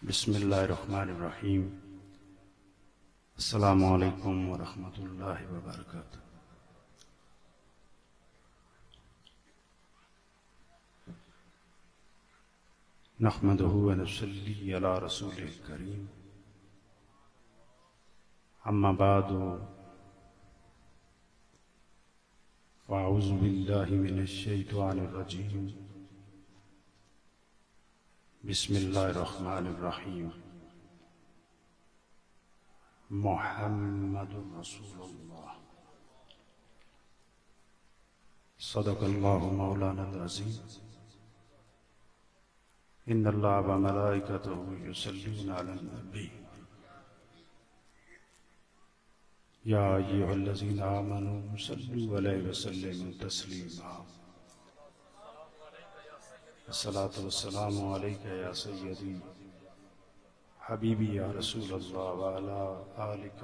بسم اللہ الرحمن الرحیم۔ السلام علیکم ورحمۃ اللہ وبرکاتہ۔ نحمدہ ونصلی علی رسولہ الکریم، اما بعد فاعوذ باللہ من الشیطان الرجیم، بسم اللہ الرحمن الرحیم۔ محمد رسول اللہ، صدق اللہ مولانا العظیم۔ ان اللہ وملائکتہ یصلون علی النبی، یا ایھا الذین آمنوا صلوا علیہ وسلموا تسلیما۔ الصلاۃ والسلام علیک یا سیدی حبیبی یا رسول اللہ وعلی آلک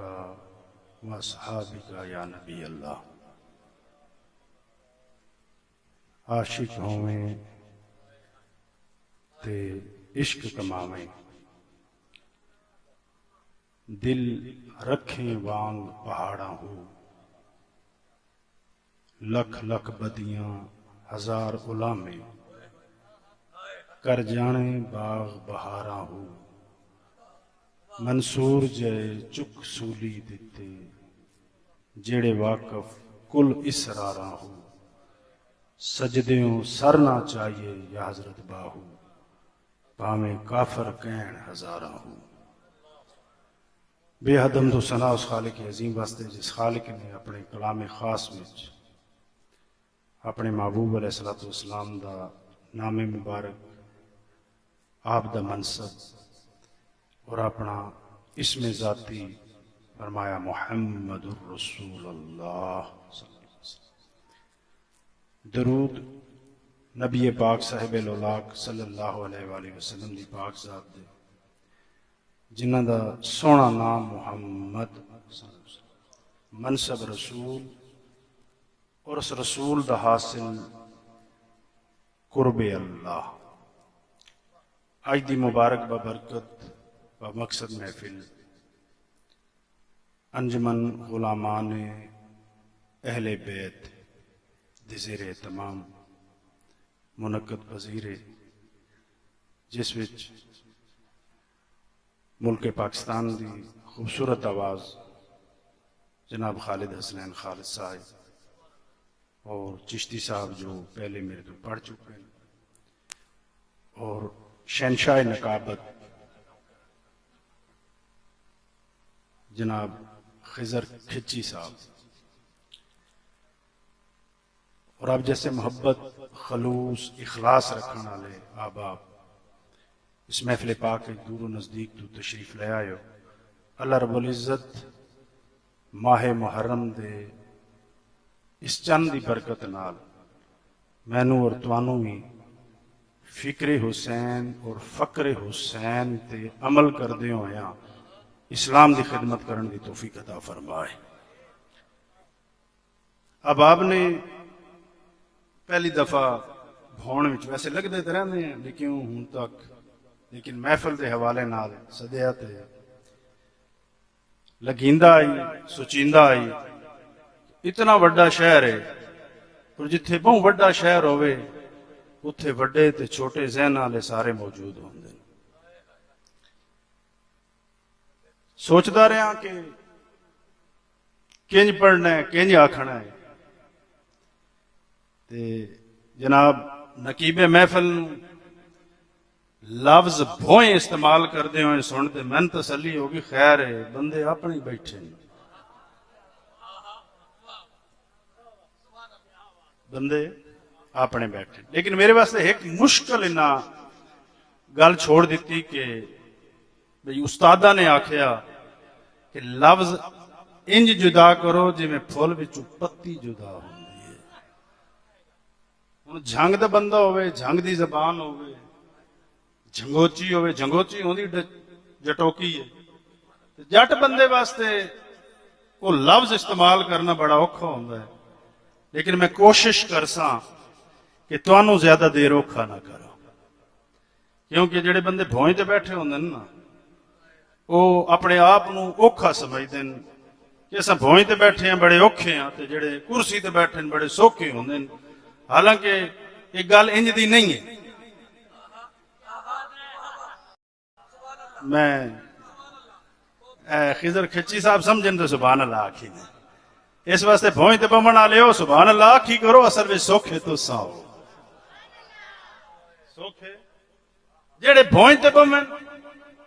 واصحابک یا نبی اللہ۔ عاشق ہوئیں تے عشق کماویں، دل رکھیں وانگ پہاڑاں ہو، لکھ لکھ بدیاں ہزار غلامیں، کر جانے باغ بہاراں ہو، منصور جے چک سولی دیتے، جڑے واقف کل اسراراں ہو، سجدیوں سر نہ چاہیے یا حضرت باہو، پاویں کافر کہن ہزاراں ہو۔ بے حد حمد و ثنا اس خالق عظیم واسطے جس خالق نے اپنے کلام خاص وچ اپنے محبوب علیہ الصلوۃ والسلام دا نام مبارک، آپ دا منصب اور اپنا اسم ذاتی فرمایا محمد الرسول اللہ صلی اللہ علیہ وسلم۔ درود نبی پاک صاحب الاولاق صلی اللہ علیہ وآلہ وسلم دی پاک ذات دے، جنہ دا سونا نام محمد صلی اللہ علیہ وسلم، منصب رسول اور اس رسول دا حاصل قرب اللہ۔ آج دی مبارک ببرکت و مقصد محفل انجمن غلامان اہل بیت دی زیر اہتمام منعقد پذیر، جس وچ ملک پاکستان دی خوبصورت آواز جناب خالد حسنین خالد صاحب اور چشتی صاحب جو پہلے میرے تو پڑھ چکے ہیں، اور شہنشاہ نقابت جناب خضر کھچی صاحب، اور آپ جیسے محبت، خلوص، اخلاص رکھنے والے احباب اس محفل پاک دور و نزدیک تو تشریف لے آئے ہو۔ اللہ رب العزت ماہ محرم دے اس چند دی برکت نال مینوں اور توانوں بھی فکر حسین اور فقر حسین تے عمل کردے ہویاں اسلام دی خدمت کرن دی توفیق عطا فرمائے۔ اب آپ نے پہلی دفعہ بھون وچ ویسے لگدے تے رہندے ہیں لیکن ہن تک، لیکن محفل دے حوالے نال سدیا تے لگیندا آئی، سوچیندا آئی۔ اتنا وڈا شہر ہے اور جتھے بہت وڈا شہر ہوئے اتھے وڈے تے چھوٹے ذہن والے سارے موجود ہوندے۔ سوچدا رہا کہ کنج پڑھنا ہے، کنج آکھنا ہے، تے جناب نقیب محفل لفظ بھوئیں استعمال کردے ہوئے سنتے من تسلی ہوگی، خیر ہے بندے اپنے بیٹھے ہیں، بندے اپنے بیٹھے۔ لیکن میرے واسطے ایک مشکل انہاں گل چھوڑ دیتی کہ بھئی استادہ نے آکھیا کہ لفظ انج جدا کرو جی میں پھول وچوں پتی جدا ہوندی ہے۔ ہن جھنگ دا بندہ ہوئے، جھنگ دی زبان ہوئے، جھنگوچی ہوئے، جھنگوچی ہوندی جٹوکی ہے، جٹ بندے واسطے وہ لفظ استعمال کرنا بڑا اوکھا ہوندا ہے۔ لیکن میں کوشش کرساں کہ تانوں زیادہ دیر اوکھا نہ کرو، کیونکہ جڑے بندے بھوئیں تے بیٹھے ہوندے نا وہ اپنے آپ نو اوکھا سمجھدے ہیں کہ اساں بھوئیں تے بیٹھے ہیں بڑے اوکھے ہیں تے جڑے کرسی تے بیٹھے ہیں بڑے سوکھے ہوندے ہیں، حالانکہ ایک گل انج دی نہیں ہے۔ میں خضر کھچی صاحب سمجھن تو سبحان اللہ آکھی نے، اس واسطے بھوئیں تے بمن والے ہو سبحان اللہ آکھی کرو، اصل وچ سوکھے تو ساؤ سوکھے جڑے بھوئیں تے بمن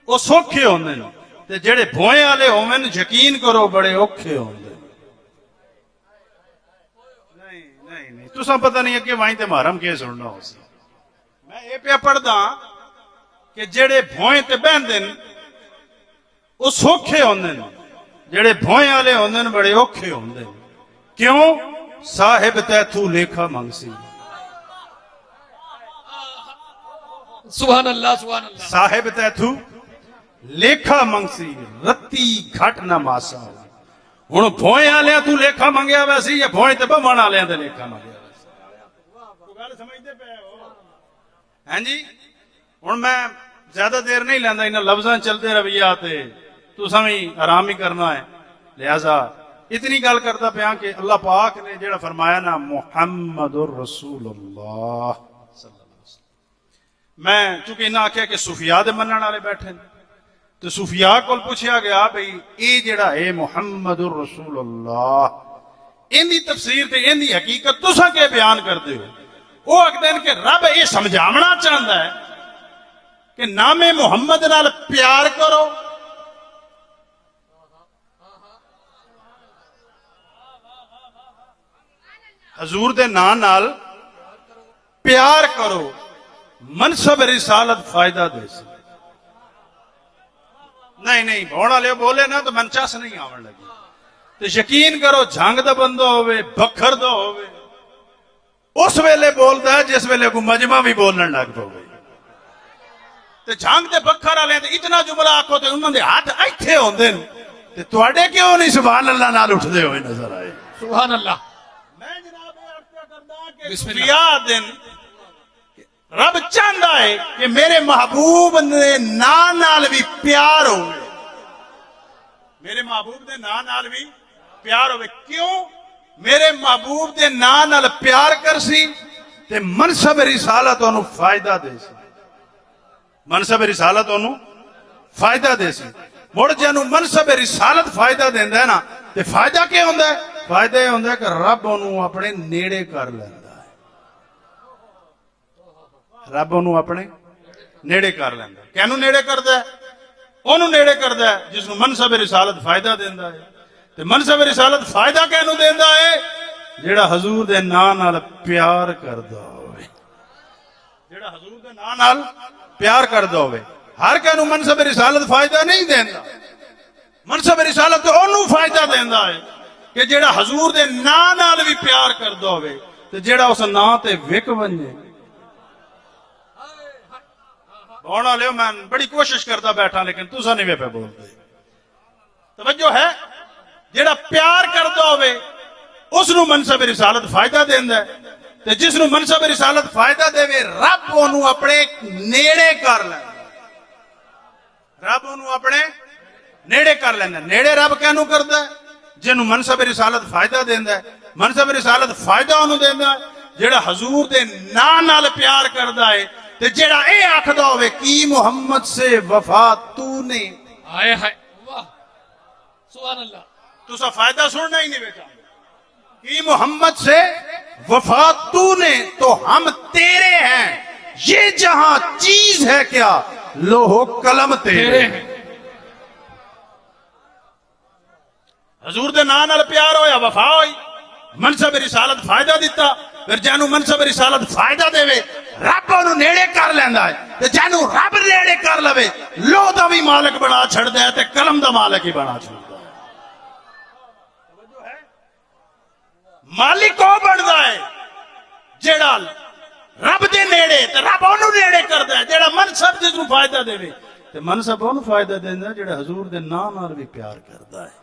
وہ سوکھے ہوندے نے تے جڑے بھوئیں والے ہوندے یقین کرو بڑے اوکھے ہوندے۔ نہیں تساں پتہ نہیں کہ وہیں تے محرم کے سننا ہو سی، میں یہ پیا پڑھدا کہ جڑے بھوئیں تے بہندے وہ سوکھے ہوندے نے، جڑے بھوئیں والے ہوندے نے بڑے اوکھے ہوندے نے۔ کیوں؟ صاحب تیتھو لیکھا منگسی، سبحان اللہ سبحان اللہ، صاحب تیتھو لیکھا منگسی رتی گھٹ نہ ماسا۔ ہن بھوئیں والے تو لیکھا منگیا ویسی یا بھوئیں تے بمن والے تے لیکھا منگیا ویسی؟ گل سمجھدے پے ہو؟ ہاں جی، ہن میں زیادہ دیر نہیں لیندا، انہاں لفظاں چلتے رویہ تے تساں وی آرام ہی کرنا ہے، لہذا اتنی گل کرتا پیا کہ اللہ پاک نے جڑا فرمایا نا محمد الرسول اللہ صلی اللہ علیہ وسلم، میں چونکہ انہاں آکھیا کہ صوفیاء دے منن والے بیٹھے تو صوفیاء کول پوچھیا گیا بھئی اے جڑا ہے محمد الرسول اللہ ان دی تفسیر تے ان دی حقیقت تساں کے بیان کردے ہو؟ وہ آکھدے ہیں کہ رب یہ سمجھاونا چاہندا ہے کہ نام محمد نال پیار کرو، حضور دے نام نال پیار کرو، منصب رسالت فائدہ دے سی۔ نہیں بھون والے بولے نا تو من چس نہیں آون لگی، تو یقین کرو جھنگ دا بندہ ہوئے بکھر دا ہوئے اس ویلے بولدا ہے جس ویلے کو مجمع بھی بولن لگ پوے، تے جھنگ تے بکھر والے تے اتنا جملہ آکھو تے انہاں دے ہاتھ ایتھے ہوندے نے تے تواڈے کیوں نہیں سبحان اللہ نال اٹھدے ہوئے نظر آئے؟ سبحان اللہ۔ میں جناب یہ عرض کردا کہ صوفیاء دن رب چاہتا ہے کہ میرے محبوب دے نام نال بھی پیار ہو، میرے محبوب دے نام نال بھی پیار ہوئے۔ کیوں؟ میرے محبوب دے نام نال پیار کر سی تے منصب رسالت انہوں فائدہ دے سی، منصب رسالت انہوں فائدہ دے سی۔ مڑ جنہوں منصب رسالت فائدہ دیندہ ہے نا تے فائدہ کیا ہوندہ ہے؟ فائدہ یہ ہوندہ ہے کہ رب انہوں اپنے نیڑے کر لیندہ ہے، رب انہوں اپنے نیڑے کر لیندہ ہے۔ کینوں نیڑے کردہ ہے؟ انہوں نیڑے کردہ ہے جس نو منصب رسالت فائدہ دیندہ ہے۔ تے منصب رسالت فائدہ کینوں دیندہ ہے؟ جیڑا حضور دے نام نال پیار کردہ ہوئے، جیڑا حضور دے نام نال پیار کردہ ہوئے۔ ہر کینوں منصب رسالت فائدہ نہیں دیندہ، منصب رسالت انہوں فائدہ دیندہ ہے کہ جیڑا حضور دے نام نال بھی پیار کردہ ہوئے تے جیڑا اس نام تے وک ونجے۔ بونا لے میں بڑی کوشش کرتا بیٹھا لیکن تسا نہیں پہ بولتے، توجہ ہے؟ جیڑا پیار کردہ ہوئے اس نو منصب رسالت فائدہ دیندہ ہے تے جس نو منصب رسالت فائدہ دے وے رب انہوں اپنے نیڑے کر لیندہ، رب انہوں اپنے نیڑے کر لیندہ۔ نیڑے رب کینوں کردہ ہے؟ جنہوں منصب رسالت فائدہ دیندہ ہے، منصب رسالت فائدہ انہوں دیندہ ہے جیڑا حضور دے نام نال پیار کردہ ہے تے جیڑا اے آکھدا ہوئے کی محمد سے وفا تو نے، آئے ہائے واہ سبحان اللہ، تسا فائدہ سننا ہی نہیں بیٹا، کی محمد سے وفا تو نے تو ہم تیرے ہیں، یہ جہاں چیز ہے کیا لوہ قلم تیرے ہیں۔ حضور دے نام نال پیار ہویا وفا ہوئی، منصب رسالت فائدہ دیتا، پھر جانو منصب رسالت فائدہ دے وے رب انہوں نیڑے کر لیندہ ہے تے جانو رب نیڑے کر لوے لو دا بھی مالک بنا چھڑ دے تے قلم دا مالک ہی بنا چھڑ دے۔ مالک کو بڑھدا ہے جیڑا رب دے نیڑے تے رب انہوں نیڑے کر دے، جیڑا منصب جس نو فائدہ دے وے تے منصب انہوں فائدہ دیندہ جیڑا حضور دے نام نال بھی پیار کردا ہے۔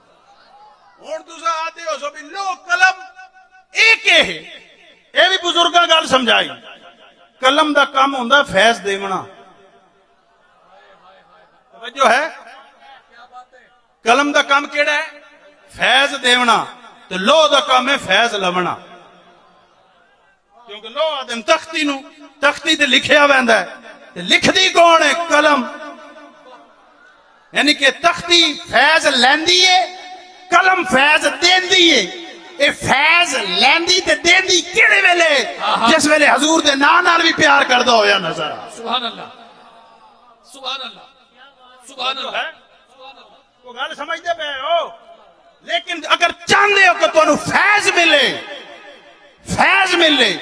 اور دوسرا آتے ہو سو بھی لو قلم ایک ہے، اے بھی بزرگاں گال سمجھائی، قلم دا کام ہوندہ فیض دیونا، توجہ ہے قلم دا کام کیڑا ہے فیض دیونا تے لوہ دا کام ہے فیض لونا کیونکہ لوہ آدم تختی نو تختی تے لکھیا ویندا ہے تے لکھدی کون ہے قلم یعنی کہ تختی فیض لیندی ہے قلم فیض دیندی ہے اے فیض لیندی تے دیندی کیڑے ویلے جس ویلے حضور دے نام نال بھی پیار کردا ہویا نظر سبحان اللہ سبحان اللہ سبحان اللہ وہ گل سمجھتے پے ہو لیکن اگر چاہتے ہو کہ تمہیں فیض ملے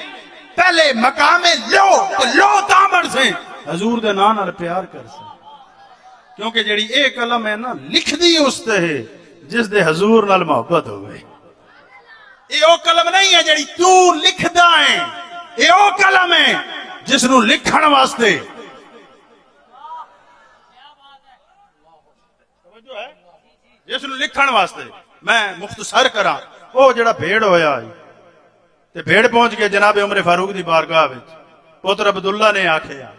پہلے مقام لو تامڑ سے حضور دے نام نال پیار کر سے کیونکہ جڑی اے قلم ہے نا لکھ دی اس تے ہے جس دے حضور نال محبت ہوئے اے او قلم نہیں ہے جڑی تو لکھدا ہے اے او قلم ہے جس نو لکھن واسطے جس نو لکھن واسطے میں مختصر کراں او جڑا بھیڑ ہویا تے بھیڑ پہنچ کے جناب عمر فاروق دی بارگاہ وچ پتر عبداللہ نے آکھیا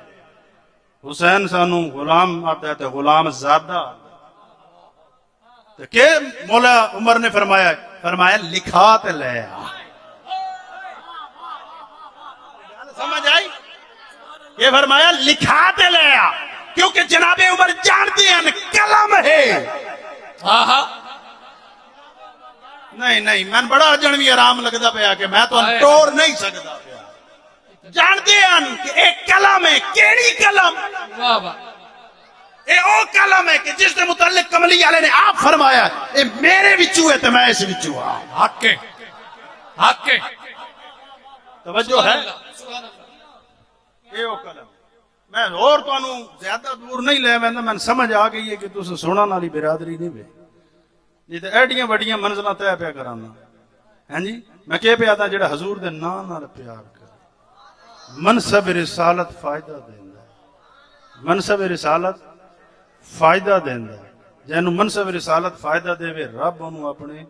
حسین سانو غلام آتا ہے تے غلام زادہ تے کہ مولا عمر نے فرمایا لکھا تے لے آ سمجھ آئی یہ فرمایا لکھا تے لے آ کیونکہ جناب عمر جانتے ہیں قلم ہے نہیں میں بڑا اجنوی آرام لگتا پیا کہ میں تو ٹور نہیں سکتا پیا جانتے ہیں کہ ایک قلم ہے کیڑی قلم اے او قلم ہے کہ جس نے متعلق کملی والے نے آپ فرمایا اے میرے وچوں ہے تے میں اس وچوں ہاں حق ہے توجہ ہے اے او قلم میں اور تانوں زیادہ دور نہیں لے ویندا میں سمجھ آ گئی ہے کہ تساں سنن والی برادری نہیں وے نہیں تے ایڈیاں وڈیاں منزلاں طے پیا کرانا ہاں جی میں کہ پیا تھا جڑا حضور دے نام نال پیار کر منصب رسالت فائدہ دیندا ہے منصب رسالت فائدہ دیندا ہے جینوں منصب رسالت فائدہ دے رب اونوں اپنے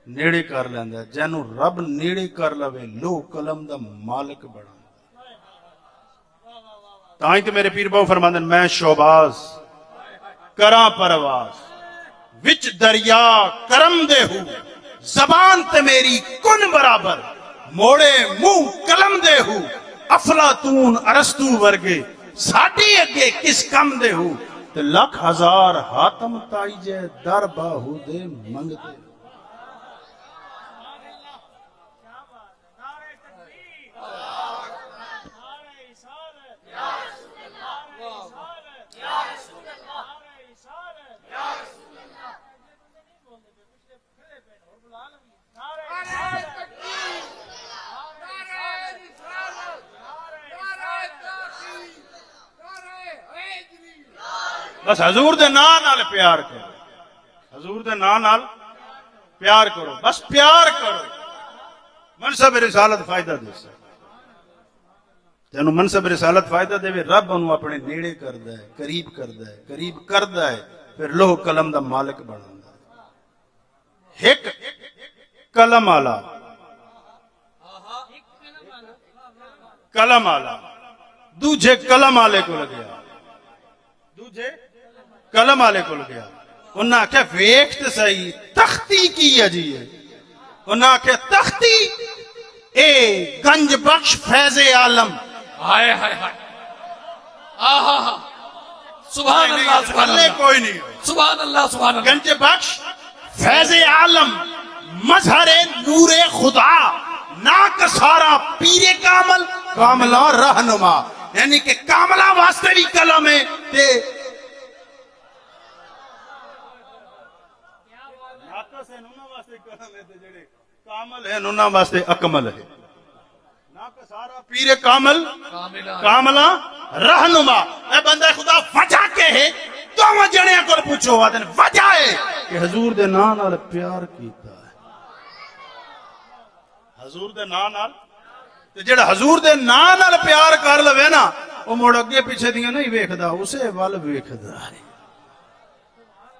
نیڑے کر لیندا ہے جینوں رب نیڑے کر لوے لو قلم دا مالک بنا تائیں تے میرے پیر باو فرماندے میں شوباز کراں پرواز وچ دریا کرم دے ہوں زبان تے میری کن برابر موڑے منہ قلم دے ہوں افلاطون ارسطو ورگے ساڈی اگے کس کم دے ہوں تے لکھ ہزار حاتم تائی جے در باہو دے منگتے بس حضور دے نام نال پیار کرو حضور دے نام نال پیار کرو بس پیار کرو منصب رسالت فائدہ دے سکتا تینوں منصب رسالت فائدہ دے رب انہوں اپنے نیڑے کردا ہے قریب کردا ہے پھر لوہ قلم دا مالک بناوندا ہے ایک قلم والا دوجے قلم والے کو گیا انہاں آکھیا ویکھ تے صحیح تختی کی ہے جی انہاں آکھیا تختی اے گنج بخش فیض عالم ہائے ہائے ہائے آہا سبحان اللہ سبحان اللہ کوئی نہیں سبحان اللہ سبحان اللہ گنج بخش فیض عالم مظہر نور خدا ناکسارا پیر کامل کاملہ رہنما یعنی کہ کاملہ واسطے بھی قلم ہے تے ناکس ہے نونہ واسطے قلم ہے تے جڑے کامل ہے نونہ واسطے اکمل ہے ناکسارا پیر کامل کاملہ رہنما اے بندہ خدا وجہ کے ہے تو جڑیاں کو پوچھو آدھن وجہ ہے کہ حضور دے نام نال پیار کیتا ہے حضور دے نام نال تے جڑا حضور دے نام نال پیار کر لوے نا او مڑ اگے پیچھے دیاں نہیں ویکھدا اسے ول ویکھدا ہے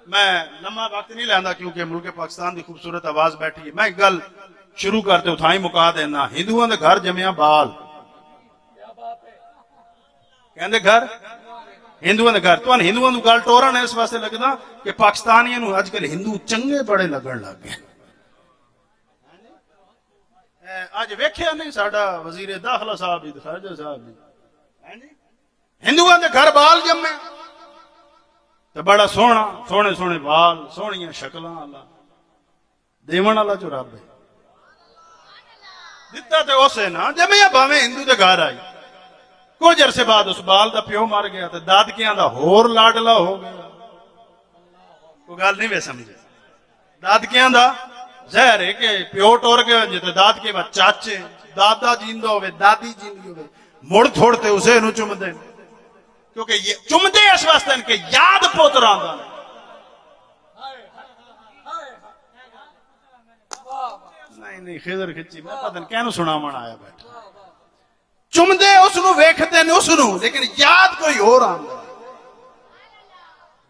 میں لمبا وقت نہیں لیندا کیونکہ ملک پاکستان دی خوبصورت آواز بیٹھی ہے میں گل شروع کرتے اتھائی مکا دینا ہندوؤں دے گھر جمیا بال کہندے گھر ہندوؤں کے گھر تو ہندوؤں کی گل ٹورن اس واسطے لگتا کہ پاکستانیوں نو اج کل ہندو چنگے بڑے لگن لگ گئے. اج ویکھیا نہیں ساڈا وزیر داخلہ صاحب بھی خارجہ صاحب بھی ہندوؤں کے گھر بال جمے تو بڑا سونا سونے سونے بال سونیاں شکلاں والا دیون والا جو رب ہے دتا تے اسے نا جمیا بھاویں ہندو دے گھر آئی کچھ عرصے بعد اس بال دا پیو مر گیا تے دادکیاں دا ہور لاڈلا ہو گیا. کوئی گل نہیں وے سمجھے دادکیاں دا زہر ہے کہ پیو ٹور گیا جے تے دادکے بعد چاچے دادا جیندا ہوے دادی جیندی ہوے مڑ تھوڑ تے اسے نو چم دے کیونکہ یہ چمدے اس واسطے کہ یاد پوتراں دا نہیں خضر کھچی میں پتہ نہیں کینو سناون آیا بیٹھا چمدے اس نو ویکھدے نے اس نو لیکن یاد کوئی اور آندا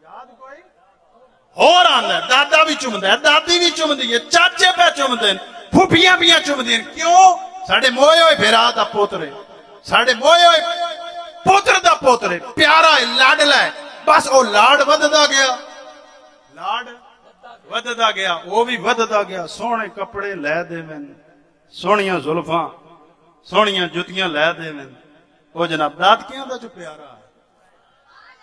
یاد کوئی اور آندا دادا بھی چمدا ہے دادی بھی چمدی ہے چاچے پہ چمدے ہیں پھوپھیاں بھی چمدی ہیں کیوں ساڈے موئے ہوئے بھرا دا پوترے ساڈے موئے ہوئے پوتر دا پوترے پیارا ہے لاڈلا ہے بس او لاڈ وددا گیا لاڈ وددا گیا وہ بھی وددا گیا سونے کپڑے لے دے میں سونیاں زلفاں سونیاں جتیاں لے دے میں وہ جناب دادکیاں دا جو پیارا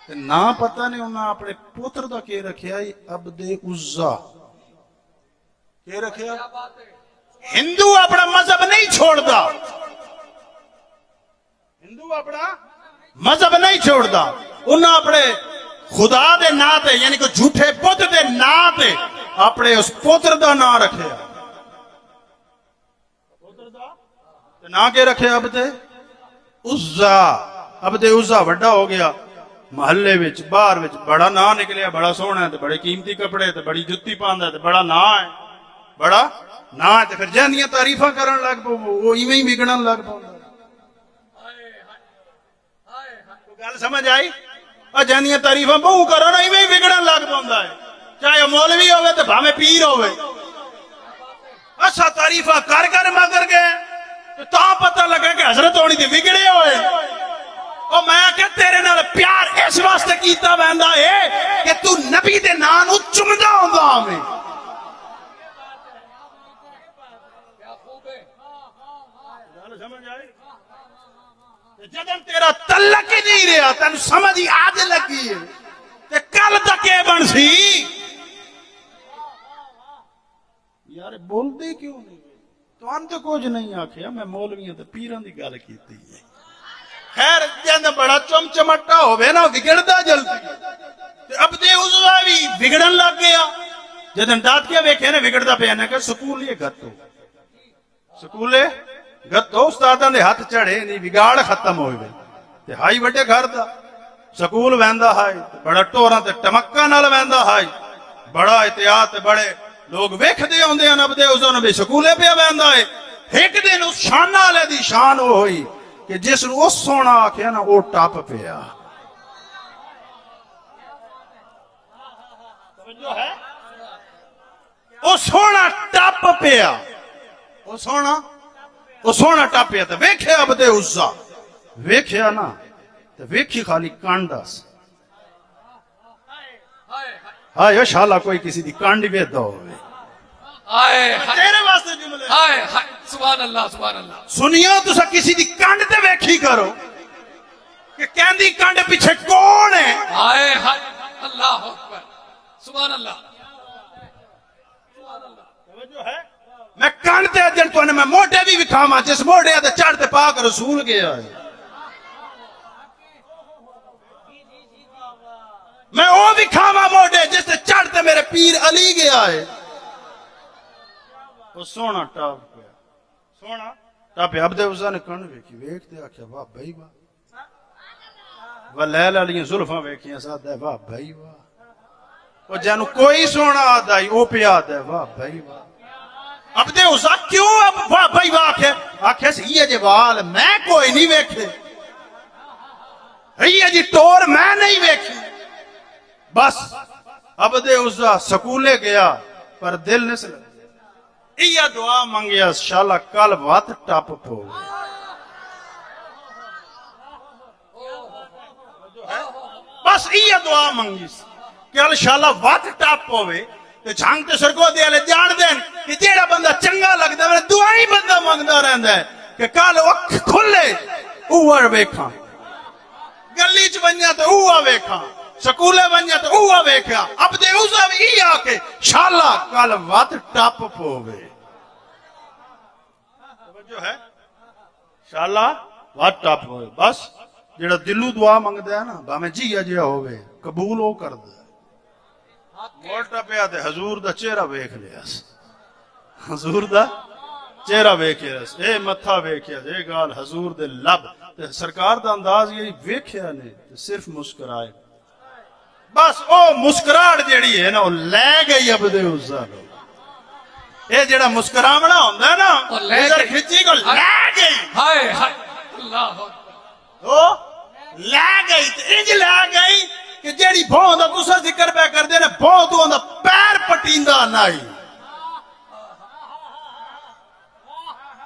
ہے نہ پتہ نہیں انہاں اپنے پوتر دا کی رکھیا عبد عزا کی رکھیا ہندو اپنا مذہب نہیں چھوڑدا ہندو اپنا مذہب نہیں چھوڑدا انہاں اپنے خدا دے نا تے یعنی کہ جھوٹے بت دے نا تے اپنے اس پوتر دا نا رکھیا پوتر دا تے نا کے رکھیا عبد عزا عبد عزا بڑا ہو گیا محلے وچ باہر وچ بڑا نا نکلیا بڑا سونا ہے تے بڑے قیمتی کپڑے تے بڑی جُتی پاندا ہے تے بڑا نا ہے بڑا نا ہے تے پھر جہندیاں تعریفاں کرن لگ پو وہ ایویں ہی وگڑن لگ پوندا گل سمجھ آئی جہندیاں تعریفاں بہو کرو نا ایویں بگڑن لگ پوندا ہے چاہے مولوی ہوے تے بھاویں پیر ہوے اچھا تعریفاں کر کر مگر گئے تا پتہ لگا کہ حضرت ہونی تے بگڑے ہوئے او میں کہ تیرے نال پیار اس واسطے کیتا ویندا ہے کہ تو نبی دے نام نو چمدا ہوندا میں گل سمجھ آئی جدن تیرا تعلق ہی نہیں رہا تین سمجھ ہی آج لگی ہے تے کل تک یہ بن سی یار بول دے کیوں نہیں تو ان تو کچھ نہیں آکھیا میں مولویاں تے پیراں دی گل کیتی ہے خیر جند بڑا چمچمٹا ہوے نا بگڑدا جلدی تے اب دے عزا بھی بگڑن لگ گیا جدن دادکیاں ویکھے نے بگڑدا پیا نے کہ سکول یہ گتو سکولے گتو استاداں دے ہاتھ چڑھے نہیں بگاڑ ختم ہوئے تے ہائی بڑے گھر دا سکول ویندا ہائی بڑا ٹوراں تے ٹمکاں نال ویندا ہائی بڑا احتیاط بڑے لوگ ویکھدے ہوندے ہیں ابدے اوزوں بھی سکولے پیا ویندا ہے ایک دن اس شان والے دی شان وہ ہوئی کہ جس نو اس سونا آکھیا نا او ٹپ پیا توجہ ہے او سونا ٹپ پیا او سونا ٹاپیا تے ویکھیا عبد عزا ویکھیا نا تے ویکھی خالی کانڈس ہائے شالا کوئی کسی دی کانڈ ویدا ہوے تیرے واسطے جملے ہائے ہائے سبحان اللہ سبحان اللہ سنیا تسا کسی دی کانڈ تے ویکھی کرو کہ کہندی کانڈ پیچھے کون ہے ہائے ہائے اللہ اکبر سبحان اللہ توجہ ہے میں کانتے دن تو میں موٹے بھی وکھاواں جس موٹے تے چڑھتے پاک رسول گیا ہے میں او وکھاواں موٹے جس تے چڑھتے میرے پیر علی گیا ہے وہ سونا ٹاپ پیا سونا ٹاپ عبد عزا نے کن ویکھی ویکھتے آکھیا واہ بھائی واہ لیل والیاں زلفاں ویکھیاں سادہ واہ بھائی واہ وہ جانو کوئی سونا آدا ہی او پیا آدا واہ بھائی واہ عبد عزا کیوں اب واہ بھائی واہ آکھے یہ جی وال میں کوئی نہیں ویکھے یہ جی ٹور میں نہیں ویکھی بس عبد عزا سکولے گیا پر دل نسل یہ دعا منگیا شالا کل وات ٹپ پو بس یہ دعا منگی سی کہ انشاءاللہ وقت ٹپ ہوئے تے جھنگ تے سرگو دے والے جان دین کہ جیڑا بندہ چنگا لگدا ہے دعا ہی بندہ منگدا رہندا ہے کہ کل اکھ کھلے اوہ ویکھاں گلی چ ونجا تے اوہ ویکھاں سکولے ونجا تے اوہ ویکھاں اب دے اوزا وی آ کے انشاءاللہ کل وقت ٹپ پوے توجہ ہے انشاءاللہ وقت ٹپ ہوئے بس جیڑا دلو دعا منگدا ہے نا باویں جی اجیا ہوے قبول او کردا ہے موٹا پیا تے حضور دا چہرہ ویکھ لیا حضور دا چہرہ ویکھیا اے متھا ویکھیا اے گال حضور دے لب تے سرکار دا انداز یہی ویکھیا نے تے صرف مسکرائے بس او مسکراہٹ جیڑی ہے نا او لے گئی عبد عزا نو اے جیڑا مسکراونا ہوندا ہے نا ادھر کھچی کو لے گئی ہائے ہائے اللہ او لے گئی تے انج لے گئی کہ جیڑی بھون دا تسا ذکر پہ کر دے نا بھون تو دا پیر پٹیندا نہیں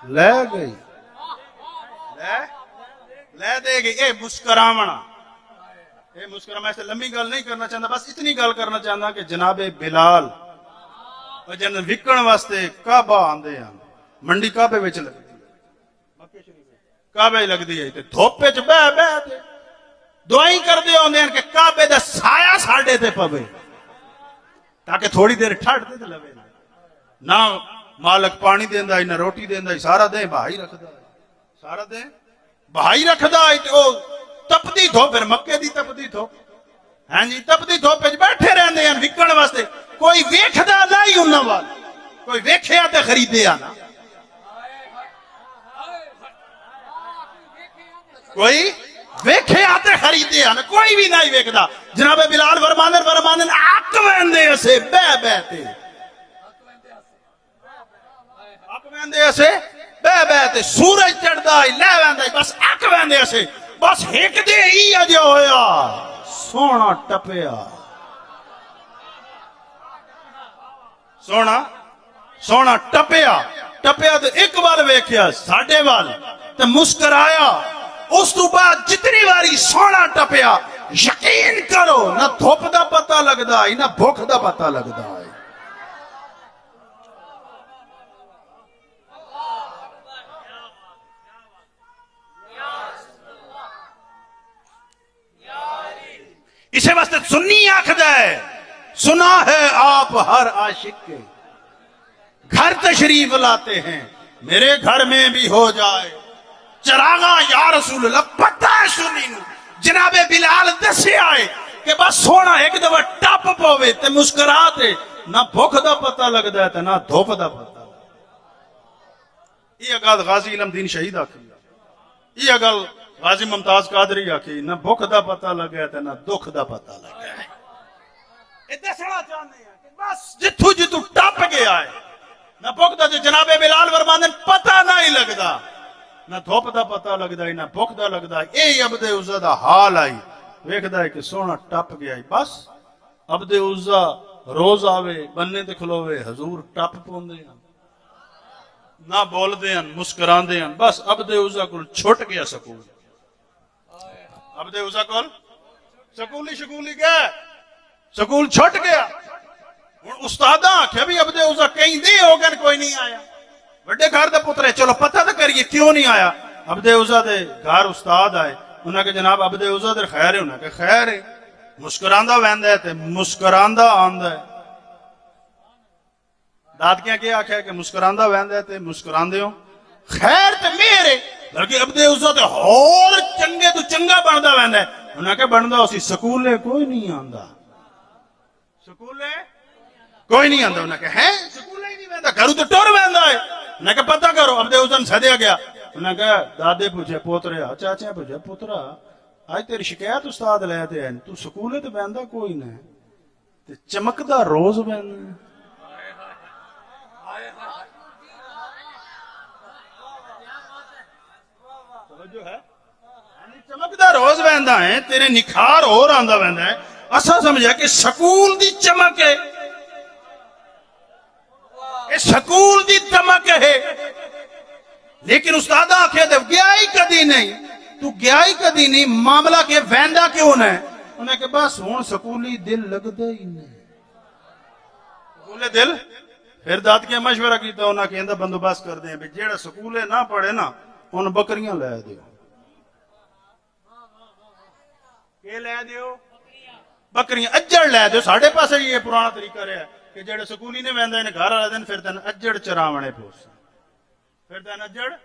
لے گئی لے دے گئی اے مسکراونا اے مسکرا میں سے لمبی گل نہیں کرنا چاہتا بس اتنی گل کرنا چاہتا کہ جناب بلال جن وکن واسطے کعبہ آندے ہیں منڈی کعبے وچ لگدی کعبے لگدی ہے تے دھوپ وچ بہ بہ تے دعائیں کردے ہوندے ہیں کہ کعبے دا سایہ ساڈے تے پوے تاکہ تھوڑی دیر ٹھڑ تے لوے نہ مالک پانی دیندا نہ روٹی دیندا سارا دے بہائی رکھدا سارا دے بہائی رکھدا تے او تپدی دھوپ پھر مکے دی تپدی دھوپ ہاں جی تپدی دھوپ وچ بیٹھے رہندے ہیں وکن واسطے کوئی ویکھدا نہیں انہاں وال کوئی ویکھیا تے خریدیا نا کوئی ویکھیا تے خریدیا نا کوئی بھی نہیں ویکھدا جناب بلال فرماندن اک ویندے اسے بہ بہ تے اک ویندے اسے بہ بہ تے سورج چڑھدا لے ویندا بس اک ویندے اسے بس ایک دے ہی اجا ہویا سونا ٹپیا سونا ٹپیا تے ایک بار ویکھیا ساڈے وال تے مسکرایا اس تو بعد جتنی باری سونا ٹپیا یقین کرو نہ دھوپ دا پتہ لگدا ہے نہ بھوک دا پتہ لگدا ہے اسے واسطے سنی آکھدا ہے سنا ہے آپ ہر عاشق کے گھر تشریف لاتے ہیں میرے گھر میں بھی ہو جائے چراغاں یا رسول اللہ پتہ ہے سنی نو جناب بلال دسے آئے کہ بس سونا ایک دفعہ ٹپ پوے تے مسکراتے نہ بھوک دا پتہ لگدا ہے تے نہ دھوپ دا پتہ یہ گل غازی علم دین شہید آکھی یہ گل غازی ممتاز قادری آکھی نہ بھوک دا پتہ لگا تے نہ دکھ دا پتہ لگا اے دسنا چاہندے ہیں کہ بس جتھو جتھو ٹپ گیا ہے نہ بھوک دا جناب بلال فرماندے پتہ نہیں لگدا نہ دھوپ دا پتہ لگدا ہے نہ بھوک دا لگدا ہے اے عبد عزا دا حال آئی ویکھدا ہے کہ سونا ٹپ گیا ہے بس عبد عزا روز آوے بننے تے کھلوے حضور ٹپ پوندے ہیں نہ بولدے ہیں مسکراندے ہیں بس عبد عزا کول چھٹ گیا سکول عبد عزا کول سکولی گیا سکول چھٹ گیا ہن استاداں آکھیا بھی عبد عزا کہیں دے ہو گئے کوئی نہیں آیا بڑے گھر دا پتر ہے چلو پتہ تو کریے کیوں نہیں آیا عبد عزا دے گھر استاد آئے انہاں کہ جناب عبد عزا دے خیر ہے انہاں کہ خیر ہے مسکراندا ویندا ہے تے مسکراندا آندا ہے دادکیاں کیا آکھیا کہ مسکراندا ویندا ہے تے مسکراندے ہو خیر تے میرے بلکہ عبد عزا تے ہور چنگے تو چنگا بندا ویندا ہے انہاں کہ بندا اسی سکولے کوئی نہیں آندا سکولے کوئی نہیں آندا انہاں کہ ہے سکولے ہی نہیں ویندا گھروں تے ٹر ویندا ہے انہاں کہ پتہ کرو عبد عزا سدیا گیا انہاں کہ دادے پوچھے پوترے چاچا پوچھے پوترا آج تیری شکایت استاد لے تے ہیں تو سکولے تے ویندا کوئی نہیں تے چمکدا روز ویندا جو ہے چمکدا روز ویندا ہے تیرے نکھار اور آندا ویندا ہے اسا سمجھا کہ سکول دی چمک ہے اے سکول دی چمک ہے لیکن استاد آکھے تے گیا ہی کدی نہیں تو گیا ہی کدی نہیں معاملہ کہ ویندا کیوں نہ انہیں کہ بس ہوں سکولی دل لگتا ہی نہیں سکولے دل پھر دادکیاں مشورہ کیتا انہاں کہ اندہ بندوبست کر دیں بھی جیڑا سکولے نہ پڑھے نا ان بکریاں لے دیو کہ لے دیو بکریاں اجڑ لے دیو ساڑھے پاس یہ پرانا طریقہ رہا ہے کہ جیڑے سکولی نے ویندہ انہیں گھر آ دیں پھر تین اجڑ چراونے پوس پھر تین اجڑ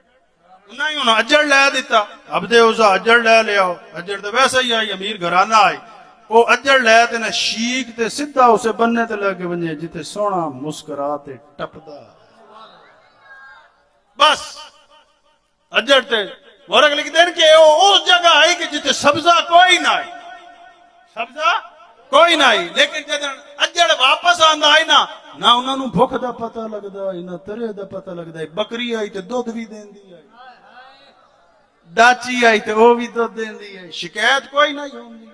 نہیں انہوں اجڑ لے دیتا اب دے اوزا اجڑ لے لے آؤ اجڑ تو ویسا ہی آئی امیر گھرانہ آئی وہ اجڑ لے تے نہ شیک تے سدھا اسے بننے تے لگے ونجے جتے سونا مسکراتے ٹپدا بس اجڑ تے مورک لکھ دین کہ اس جگہ آئی کہ جتے سبزہ کوئی نہ آئی سبزہ کوئی نہ آئی لیکن جدن اجڑ واپس آندہ آئی نہ انہوں نے بھوک دا پتہ لگدا آئی نہ ترے دا پتہ لگدا آئی بکری آئی تے دودھ بھی دین دی آئی ڈاچی آئی تے وہ بھی دودھ دین دی آئی شکایت کوئی نہ ہوندی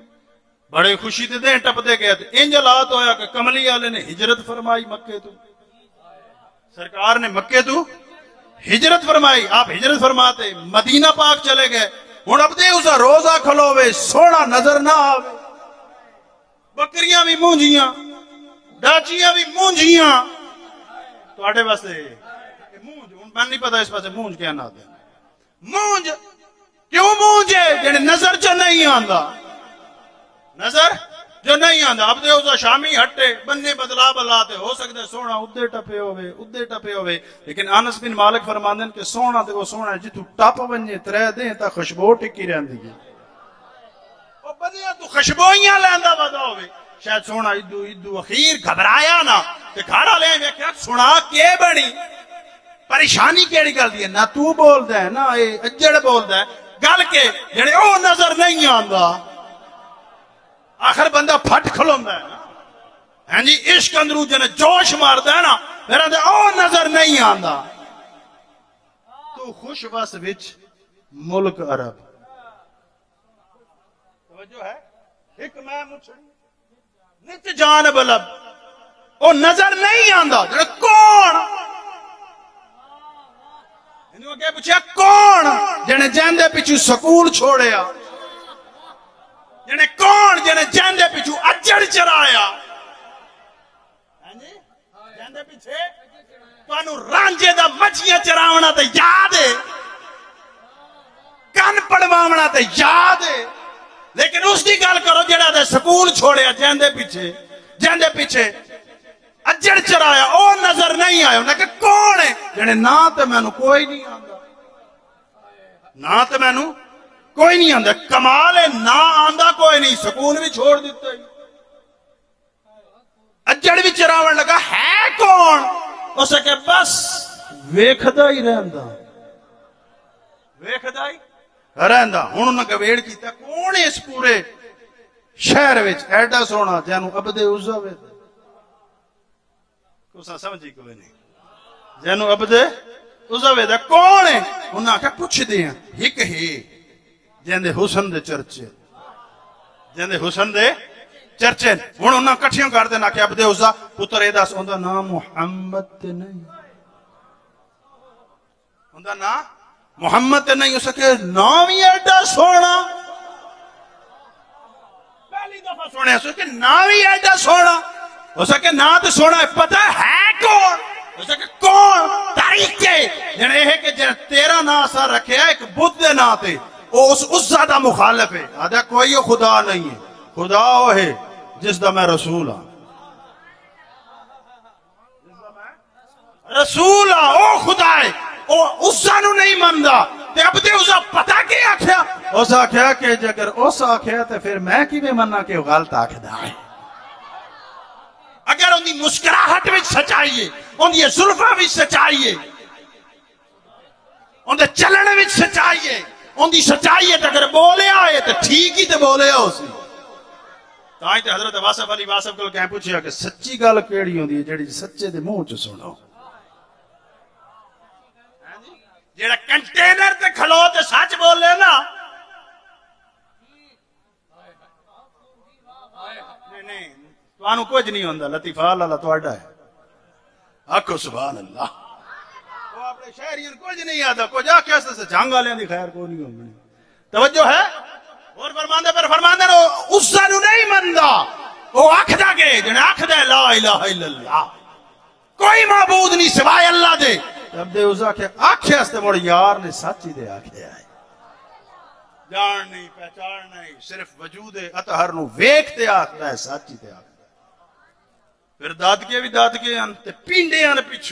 بڑے خوشی تے دیں ٹپ دے گئے تھے انج حالات ہویا کہ کملی والے نے ہجرت فرمائی مکے تو سرکار نے مکے تو ہجرت فرمائی آپ ہجرت فرماتے مدینہ پاک چلے گئے ہن اب دے اسا روزہ کھلوے سونا نظر نہ آوے بکریاں بھی مونجیاں ڈاچیاں بھی مونجیاں تواڈے واسطے مونج ہن میں نہیں پتہ اس پاسے مونج کیا نہ دے مونج کیوں مونجے جڑے نظر چ نہیں آندا نظر جو نہیں آندا اب دے اوزا شامی ہٹے بننے بدلا بلاتے ہو سکتے سونا ادھے ٹپے ہوئے لیکن انس بن مالک فرماندے کہ سونا تے وہ سونا جتوں ٹپ ونجے ترے دیں تا خوشبو ٹکی رہندی ہے او بنیا تو خوشبوئیاں لیندا ودا ہوے شاید سونا ادو اخیر گھبرایا نا تے گھر والے ویکھیا سنا کے بنی پریشانی کیڑی گل دی ہے نہ تو بولدا ہے نہ اے اجڑ بولدا ہے گل کے جڑے او نظر نہیں آندا آخر بندہ پھٹ کھلوندا ہے ہاں جی عشق اندرو جنے جوش ماردا ہے نا میرا تے او نظر نہیں آندا تو خوش بس وچ ملک عرب توجہ ہے ایک میں مچھڑی نت جانب لب او نظر نہیں آندا جڑا کون انہوں کہ پوچھا کون جنے جاندے پیچھے سکول چھوڑیا جنے کون جنے جاندے پیچھو اجڑ چرایا جاندے پیچھے تانوں رانجے دا مچھیاں چراونا تے یاد ہے کن پڑواونا تے یاد ہے لیکن اس دی گل کرو جڑا دے سکول چھوڑیا جاندے پیچھے اجڑ چرایا او نظر نہیں آیا انہیں کہ کون ہے جنے نا تے مینوں کوئی نہیں آندا نا تے مینوں کوئی نہیں آندا کمال ہے نہ آندا کوئی نہیں سکول بھی چھوڑ دیتا ہے اجڑ بھی چراون لگا ہے کون اسے کہ بس ویکھدا ہی رہندا ہن انہاں گویڑ کیتا کون ہے اس پورے شہر وچ ایڈا سونا جانو عبد عزا وے کوسا سمجھی کوئی نہیں جانو عبد عزا وے کون ہے انہاں کہ پوچھ دے ایک ہے جیندے حسن دے چرچے ہن انہاں کٹھیاں کر دینا کہ عبد عزا پتر اے دس اوندا نام محمد تے نہیں اوندا نام محمد تے نہیں ہو سکے نام ہی ایڈا سونا پہلی دفعہ سنیا سو کہ نام ہی ایڈا سونا ہو سکے نا تے سونا پتہ ہے کون ہو سکے کون تاریخ کے جنے ہے کہ جنے تیرا نا سا رکھیا ایک بدھ دے نا تے وہ اس عزا دا مخالف ہے آدھا کوئی خدا نہیں ہے خدا وہ ہے جس دا میں رسول ہاں رسول ہاں او خدا ہے او عزا نو نہیں مندا تے اب تے عزا پتہ کی آکھیا اس آکھیا کہ جگر اس آکھیا تے پھر میں کی میں مننا کہ غلط آکھدا ہے اگر ان دی مسکراہٹ وچ سچائی ہے ان دی زلفاں وچ سچائی ہے ان دے چلن وچ سچائی ہے ان دی سچائی ہے اگر بولے آئے تو ٹھیک ہی تے بولے ہو سی تاں تے حضرت واصف علی واصف کو کہیں پوچھیا کہ سچی گل کیڑی ہوندی ہے جڑی سچے دے منہ چ سنو جڑا کنٹینر تے کھلو تے سچ بولے نا نہیں تانوں کچھ نہیں ہوندا لطیفہ اللہ تہاڈا ہے آکھو سبحان اللہ وہ اپنے شہریوں کچھ نہیں آتا کچھ آکھیا سے جنگ والے دی خیر کو نہیں ہونی توجہ ہے اور فرماندے نو عزا نو نہیں مندا وہ آکھدا کہ جن آکھدا لا الہ الا اللہ کوئی معبود نہیں سوائے اللہ دے اب دے عزا کہ آکھے استے مڑ یار نے سچی دے آکھے آئے جان نہیں پہچان نہیں صرف وجود اطہر نو ویکھتے آکھدا ہے سچی تے آکھدا ہے پھر دادکے بھی دادکے ہیں تے پیندے ہیں پیچھے